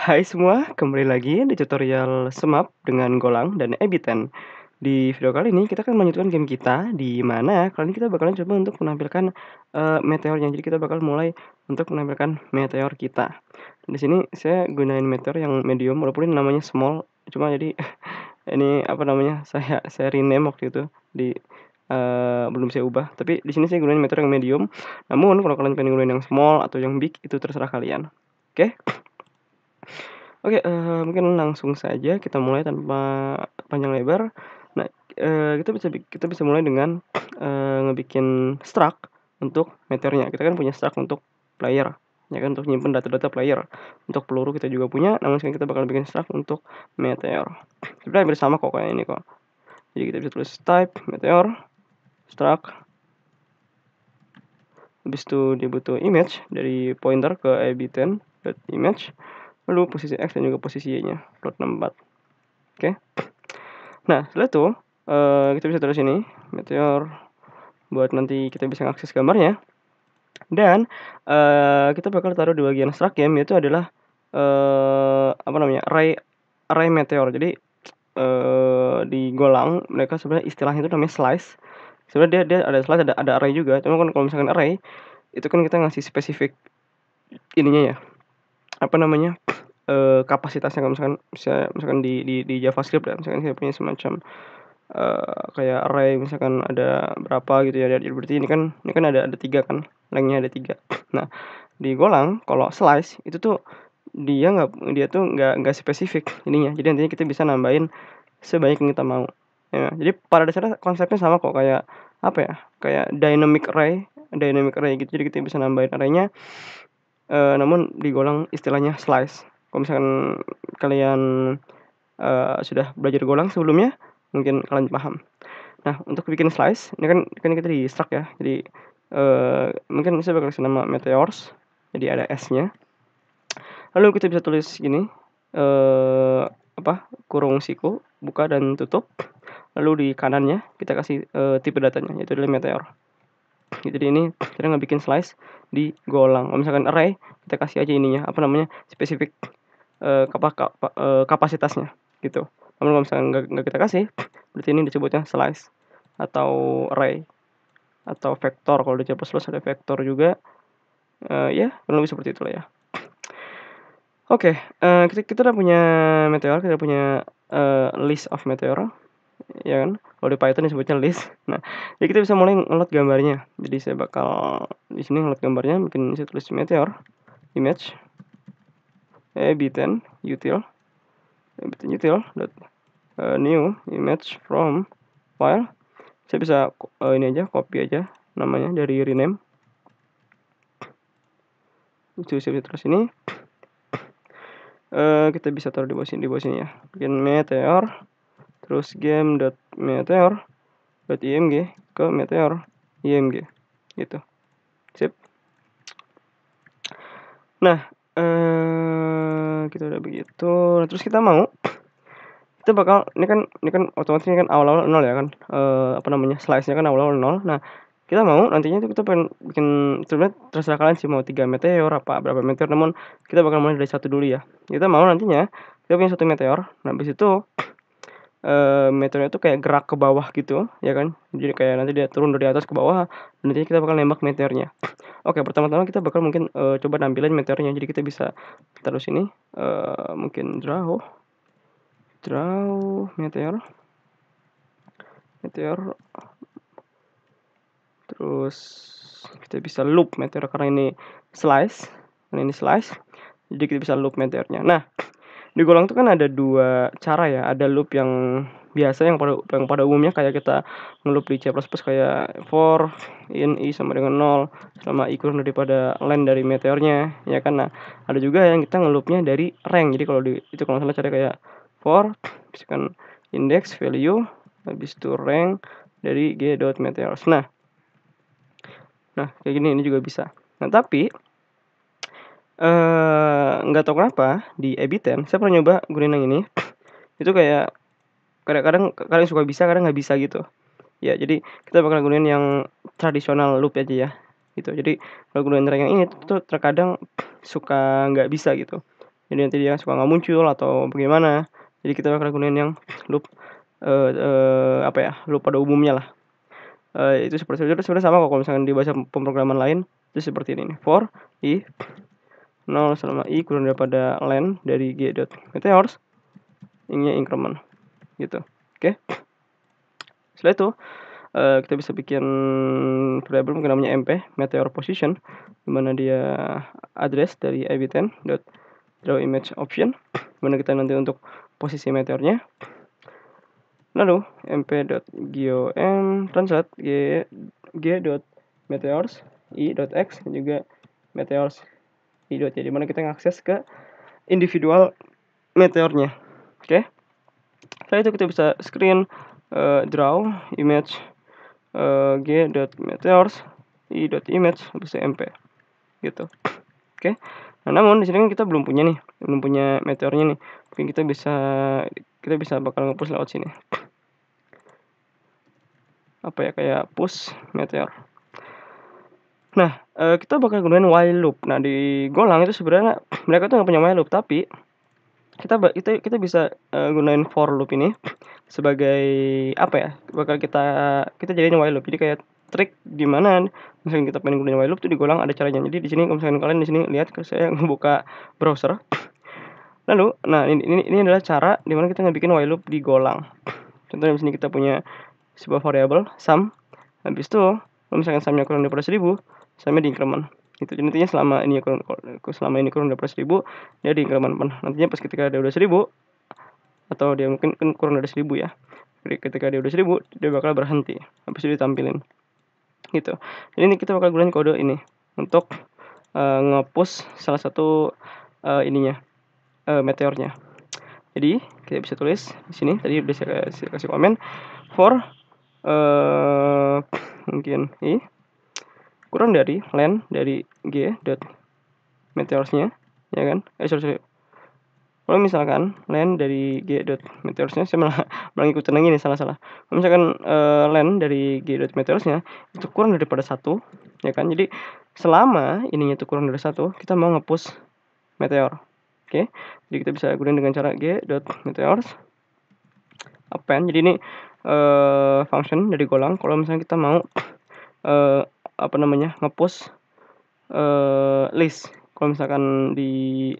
Hai semua, kembali lagi di tutorial Semap dengan Golang dan Ebiten. Di video kali ini kita akan melanjutkan game kita, di mana kali ini kita bakalan coba untuk menampilkan, meteornya. Jadi kita bakal mulai untuk menampilkan meteor kita. Di sini saya gunain meteor yang medium, walaupun ini namanya small, cuma jadi ini apa namanya, saya rename waktu itu di belum saya ubah. Tapi di sini saya gunain meteor yang medium, namun kalau kalian pengen gunain yang small atau yang big itu terserah kalian. Oke? Oke, mungkin langsung saja kita mulai tanpa panjang lebar. Nah, kita bisa mulai dengan, ngebikin struct untuk meteornya. Kita kan punya struct untuk player, ya kan, untuk nyimpen data-data player. Untuk peluru kita juga punya, namun sekarang kita bakal bikin struct untuk meteor. Sebenarnya hampir sama kok kayak ini kok. Jadi kita bisa tulis type meteor, struct, habis itu dia butuh image dari pointer ke ab10.image, lalu posisi x dan juga posisi y-nya, float 64. Oke. Nah, setelah itu, kita bisa taruh sini, meteor, buat nanti kita bisa ngakses gambarnya. Dan, kita bakal taruh di bagian struct game, yaitu adalah, apa namanya, array array meteor. Jadi, di Golang mereka sebenarnya istilahnya itu namanya slice. Sebenarnya dia ada slice, ada array juga. Cuma kan kalau misalkan array, itu kan kita ngasih spesifik ininya ya, apa namanya, kapasitasnya. Kalau misalkan di JavaScript ya, misalkan kita punya semacam kayak array misalkan ada berapa gitu ya, jadi berarti ini kan ada 3 kan, length-nya ada 3. Nah, di Golang kalau slice itu tuh dia tuh nggak spesifik ininya, jadi nantinya kita bisa nambahin sebanyak yang kita mau. Ya, jadi pada dasarnya konsepnya sama kok, kayak apa ya, kayak dynamic array gitu. Jadi kita bisa nambahin array-nya, namun di Golang istilahnya slice. Kalau misalkan kalian, sudah belajar Golang sebelumnya, mungkin kalian paham. Nah, untuk bikin slice, ini kan kita di struct ya. Jadi, mungkin saya bakal kasih nama meteors, jadi ada S-nya. Lalu kita bisa tulis gini, kurung siku, buka dan tutup. Lalu di kanannya kita kasih, tipe datanya, yaitu adalah meteor. Jadi ini kita ngebikin slice di Golang. Kalau misalkan array, kita kasih aja ininya, apa namanya, spesifik, kapasitasnya, gitu. Namun kalau misalkan nggak kita kasih, berarti ini disebutnya slice atau array atau vektor. Kalau di C++ ada vektor juga, ya kurang lebih seperti itulah ya. Oke, kita udah punya meteor, kita punya, list of meteor, ya kan. Kalau di Python disebutnya list. Nah, jadi kita bisa mulai nge-load gambarnya. Jadi saya bakal di sini nge-load gambarnya, mungkin saya tulis meteor image ab10 util dot, new image from file. Saya bisa ini aja, copy aja namanya dari rename. Itu saya bisa taruh sini. Kita bisa taruh di bawah sini ya. Bikin meteor, terus game.meteor.img ke meteor img gitu. Sip. Nah, kita udah begitu. Nah, terus kita bakal ini kan otomatis ini kan awal-awal 0 ya kan, apa namanya, slice-nya kan awal-awal 0. Nah, kita mau nantinya itu kita pengen bikin, sebenarnya terserah kalian sih mau 3 meteor, berapa meteor, namun kita bakal mulai dari 1 dulu ya. Kita mau nantinya kita punya 1 meteor, nah habis itu, meteornya itu kayak gerak ke bawah gitu, ya kan. Jadi kayak nanti dia turun dari atas ke bawah, nantinya kita bakal nembak meteornya. Oke, pertama-tama kita bakal mungkin, coba nampilin meteornya. Jadi kita bisa taruh sini, mungkin draw meteor, terus kita bisa loop meteor karena ini slice, jadi kita bisa loop meteornya. Nah, di Golang itu kan ada 2 cara ya, ada loop yang biasa yang pada umumnya kayak kita nge-loop di C++ kayak for in i sama dengan 0 selama i kurang daripada length dari meteornya, ya kan. Nah, ada juga yang kita nge-loop-nya dari rank. Jadi kalau itu kalau salah cara kayak for misalkan index value habis itu rank dari g.meteors. Nah, kayak gini ini juga bisa. Nah, tapi nggak tahu kenapa di ab10 saya pernah nyoba gunain yang ini, itu kayak kadang suka bisa, kadang nggak bisa gitu. Ya, jadi kita bakal gunain yang tradisional loop aja ya, gitu. Jadi kalau gunain yang ini tuh terkadang suka nggak bisa gitu. jadi nanti dia suka nggak muncul atau bagaimana. Jadi kita bakal gunain yang loop loop pada umumnya lah. Itu seperti itu sebenarnya sama kok kalau misalkan dibaca pemrograman lain itu seperti ini nih. For i 0 selama i kurang daripada len dari g dot meteors ininya increment gitu. Oke. Setelah itu kita bisa bikin variable mungkin namanya mp meteor position, dimana dia address dari ib10 dot draw image option, dimana kita nanti untuk posisi meteornya. Lalu mp.geom translate g dot meteors i dot x dan juga meteors i dot y, dimana kita ngakses ke individual meteornya. Oke. Setelah itu kita bisa screen draw image g dot meteors i dot image bisa mp gitu. Oke. Nah, namun di sini kan kita belum punya meteornya nih. Mungkin kita bisa bakal nge-push lewat sini. Kayak push meteor. Nah, kita bakal gunain while loop. Nah, di Golang itu sebenarnya mereka tuh nggak punya while loop, tapi kita bisa gunain for loop ini sebagai bakal kita jadiin while loop. Jadi kayak trik di mana misalnya kita pengen gunain while loop tuh di Golang ada caranya. Jadi di sini kalau misalkan kalian di sini lihat saya ngebuka browser. Lalu, nah ini adalah cara di mana kita ngebikin while loop di Golang. Contohnya di sini kita punya sebuah variabel sum. Habis itu kalau misalkan sumnya kurang daripada 1000, sumnya di increment. Itu intinya selama ini kurang daripada 1000, dia di increment. Nantinya pas ketika dia udah 1000 atau dia mungkin kan kurang dari 1000 ya. Jadi ketika dia udah 1000, dia bakal berhenti. Habis itu ditampilin. Gitu. Jadi ini kita bakal gunain kode ini untuk nge-push salah satu meteornya. Jadi kita bisa tulis di sini, tadi udah saya kasih komen for mungkin kurang dari len dari g dot meteorsnya, ya kan? Sorry. Kalau misalkan len dari g dot meteorsnya, saya malah ngikutin lagi nih, salah. Kalau misalkan len dari g dot meteorsnya itu kurang daripada 1, ya kan? Jadi selama ininya itu kurang dari 1, kita mau nge-push meteor. Oke. Jadi kita bisa gunain dengan cara g dot meteors append. Jadi ini function dari Golang kalau misalnya kita mau nge-push list. Kalau misalkan di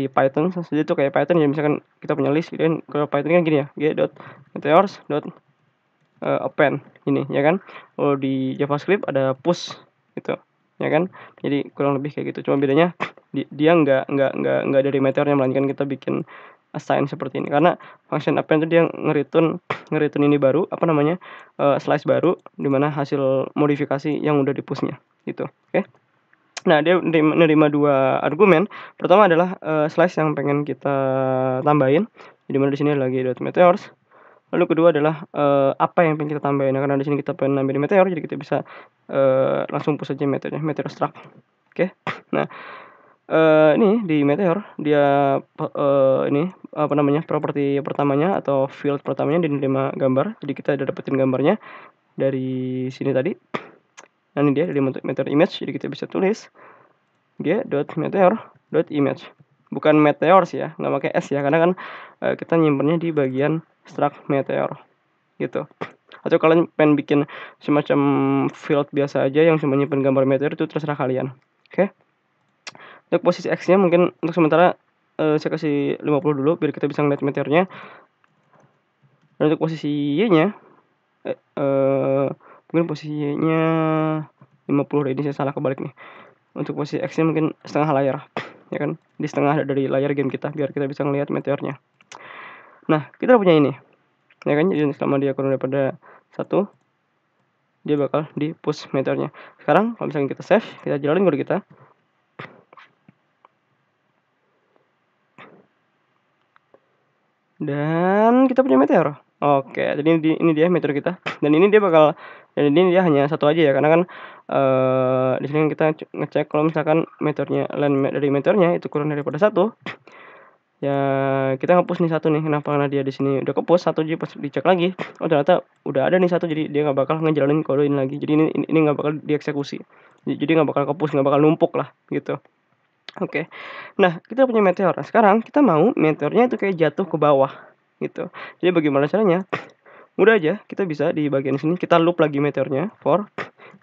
Python saja itu kayak Python ya, misalkan kita punya list gitu kan. Kalau Python kan gini ya, g dot meteors dot append ini, ya kan. Kalau di JavaScript ada push gitu, ya kan. Jadi kurang lebih kayak gitu. Cuma bedanya dia nggak dari meteornya, melainkan kita bikin assign seperti ini. Karena function append itu dia nge-return ini baru, slice baru dimana hasil modifikasi yang udah di-pushnya gitu. Oke. Nah, dia menerima 2 argumen. Pertama adalah slice yang pengen kita tambahin. Di mana di sini lagi .meteors. Lalu kedua adalah apa yang pengen kita tambahin. Nah, karena di sini kita pengen nambahin meteor, jadi kita bisa langsung push aja meteornya, meteor struct. Oke. Nah, ini di meteor dia properti pertamanya atau field pertamanya diterima gambar. Jadi kita udah dapetin gambarnya dari sini tadi. Nah, ini dia dari meteor image. Jadi kita bisa tulis g.meteor.image. Bukan meteors ya, nggak pakai s ya, karena kan kita nyimpennya di bagian struct meteor gitu. Atau kalian pengen bikin semacam field biasa aja yang cuma nyimpen gambar meteor, itu terserah kalian. Oke. Untuk posisi x-nya mungkin untuk sementara saya kasih 50 dulu biar kita bisa ngeliat meteornya. Dan untuk posisi y-nya mungkin posisinya 50 deh, ini saya salah kebalik nih. Untuk posisi x-nya mungkin setengah layar, ya kan, di setengah dari layar game kita biar kita bisa ngelihat meteornya. Nah, kita punya ini, ya kan. Jadi selama dia kurang daripada 1, dia bakal di push meteornya. Sekarang kalau misalnya kita save, kita jalanin kode kita. Dan kita punya meteor. Oke, jadi ini dia meteor kita. Dan ini dia hanya satu aja ya, karena kan di sini kita ngecek kalau misalkan meteornya dari meteornya itu kurang daripada 1, ya kita nge-push nih 1 nih. Kenapa? Karena dia di sini udah ke-push 1, jadi pas dicek lagi, oh ternyata udah ada nih 1, jadi dia nggak bakal ngejalanin kode ini lagi. Jadi ini nggak bakal dieksekusi. Jadi nggak bakal ke-push, nggak bakal numpuk lah gitu. Oke. Nah, kita punya meteor. Nah, sekarang kita mau meteornya itu kayak jatuh ke bawah, gitu. Jadi bagaimana caranya? Mudah aja, kita bisa di bagian sini kita loop lagi meteornya for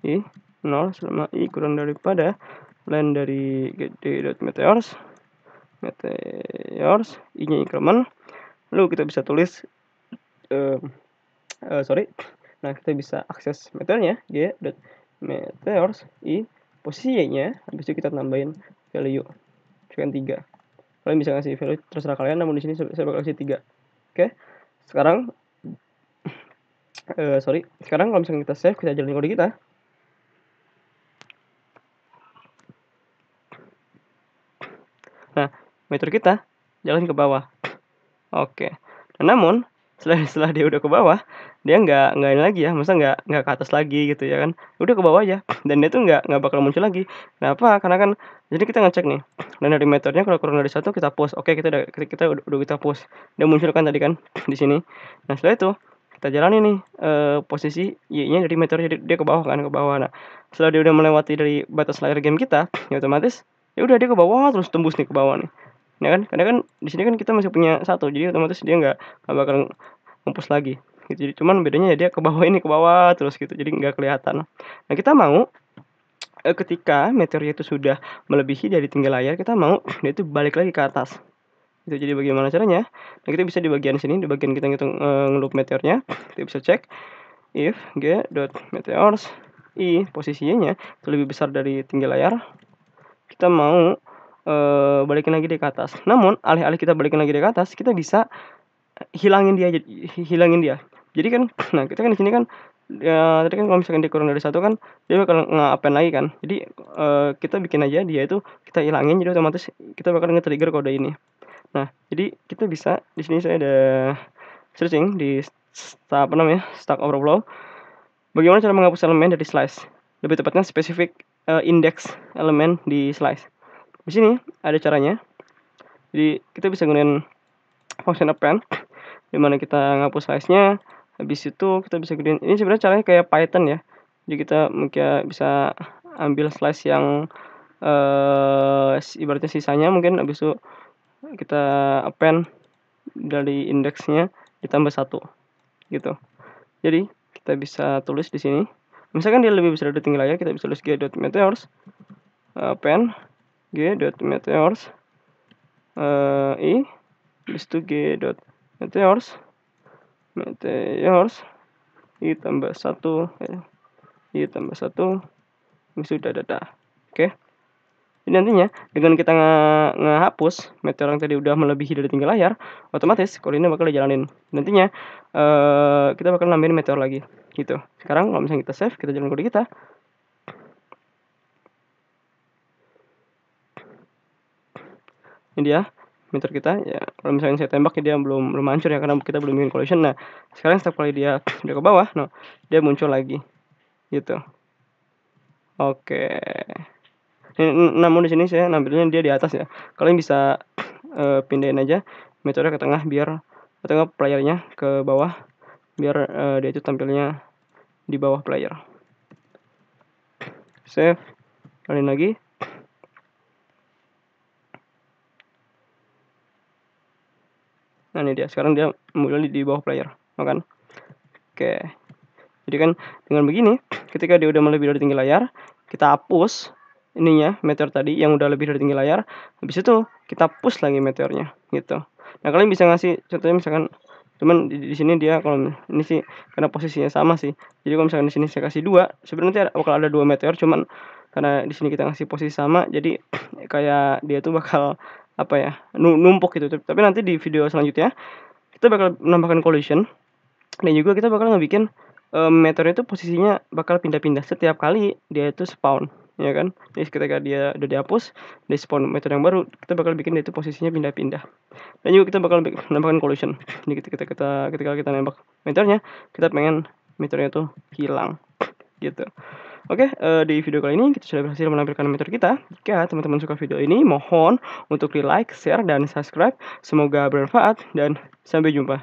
i 0 selama i kurang daripada len dari gd.meteors i-nya increment. Lalu kita bisa tulis sorry. Nah, kita bisa akses meteornya g.meteors i posisi y-nya, habis itu kita tambahin value misalkan 3. Kalian bisa ngasih value terserah kalian, namun di sini saya bakal kasih 3. Oke. Sekarang sekarang kalau misalkan kita save, kita jalanin kode kita. Nah, meteor kita jalan ke bawah. Oke. Nah, namun setelah dia udah ke bawah, dia nggak ini lagi ya, masa nggak ke atas lagi gitu ya kan. Udah ke bawah aja dan dia tuh nggak bakal muncul lagi. Kenapa? Karena kan jadi kita ngecek nih. Dan dari meteornya kalau kurang dari 1 kita push. Oke, kita udah kita push. Dia muncul kan tadi kan di sini. Nah, setelah itu kita jalani nih posisi Y-nya dari meteor dia ke bawah kan, ke bawah. Nah, setelah dia udah melewati dari batas layar game kita, ya otomatis ya udah dia ke bawah terus tembus nih ke bawah nih. Ya kan? Karena kan di sini kan kita masih punya 1, jadi otomatis dia nggak bakal ngempus lagi gitu. Jadi cuman bedanya ya dia ke bawah terus gitu, jadi nggak kelihatan. Nah, kita mau ketika meteornya itu sudah melebihi dari tinggi layar, kita mau dia itu balik lagi ke atas. Gitu. Jadi bagaimana caranya? Nah, kita bisa di bagian sini, di bagian kita ngitung ngeloop meteornya, kita bisa cek if g.meteors i posisinya itu lebih besar dari tinggi layar, kita mau balikin lagi dia ke atas. Namun alih-alih kita balikin lagi dia ke atas, kita bisa hilangin dia. Jadi kan nah kita kan di sini kan tadi kan kalau misalkan dia kurang dari 1 kan dia bakal nge-append lagi kan. Jadi kita bikin aja dia itu kita hilangin, jadi otomatis kita bakal nge-trigger kode ini. Nah, jadi kita bisa di sini saya ada searching di Stack Overflow. Bagaimana cara menghapus elemen dari slice? Lebih tepatnya spesifik index elemen di slice. Di sini ada caranya. Jadi kita bisa gunain function append di mana kita ngapus slice-nya. Habis itu kita bisa gunain ini sebenarnya caranya kayak Python ya. Jadi kita mungkin bisa ambil slice yang ibaratnya sisanya, mungkin habis itu kita append dari indeksnya ditambah 1 gitu. Jadi kita bisa tulis di sini. Misalkan dia lebih besar dari tinggi layar, kita bisa tulis g.meteors append g.meteors i habis itu g.meteors i tambah 1 i tambah 1 sudah dadah. Oke. Jadi nantinya dengan kita ngehapus meteor yang tadi udah melebihi dari tinggi layar, otomatis kode ini bakal dijalanin. Nantinya kita bakal nambahin meteor lagi gitu. Sekarang kalau misalnya kita save, kita jalan kode kita. Ini dia meteor kita ya. Kalau misalnya saya tembak ya dia belum hancur ya, karena kita belum bikin collision. Nah, sekarang setiap kali dia udah ke bawah, nah dia muncul lagi gitu. Oke. Namun di sini saya nampilnya dia di atas ya. Kalian bisa pindahin aja meteornya ke tengah biar playernya ke bawah biar dia itu tampilnya di bawah player. Save, kalian lagi. Nah, ini dia. Sekarang dia muncul di bawah player, kan? Oke. Jadi kan dengan begini, ketika dia udah melebihi dari tinggi layar, kita hapus ininya meteor tadi yang udah lebih dari tinggi layar. Habis itu kita push lagi meteornya gitu. Nah, kalian bisa ngasih contohnya misalkan cuman di sini dia kalau ini sih karena posisinya sama sih. Jadi kalau misalkan di sini saya kasih 2, sebenarnya bakal ada 2 meteor, cuman karena di sini kita ngasih posisi sama, jadi kayak dia tuh bakal apa ya, numpuk gitu. Tapi nanti di video selanjutnya kita bakal menambahkan collision dan juga kita bakal ngebikin meteor itu posisinya bakal pindah-pindah setiap kali dia itu spawn, ya kan? Jadi ketika dia udah dihapus, dia spawn meteor yang baru, kita bakal bikin dia itu posisinya pindah-pindah. Dan juga kita bakal menambahkan collision. Jadi ketika kita nembak meteornya, kita pengen meteornya tuh hilang gitu. Oke, di video kali ini kita sudah berhasil menampilkan meteor kita. Jika teman-teman suka video ini, mohon untuk di like, share, dan subscribe. Semoga bermanfaat dan sampai jumpa.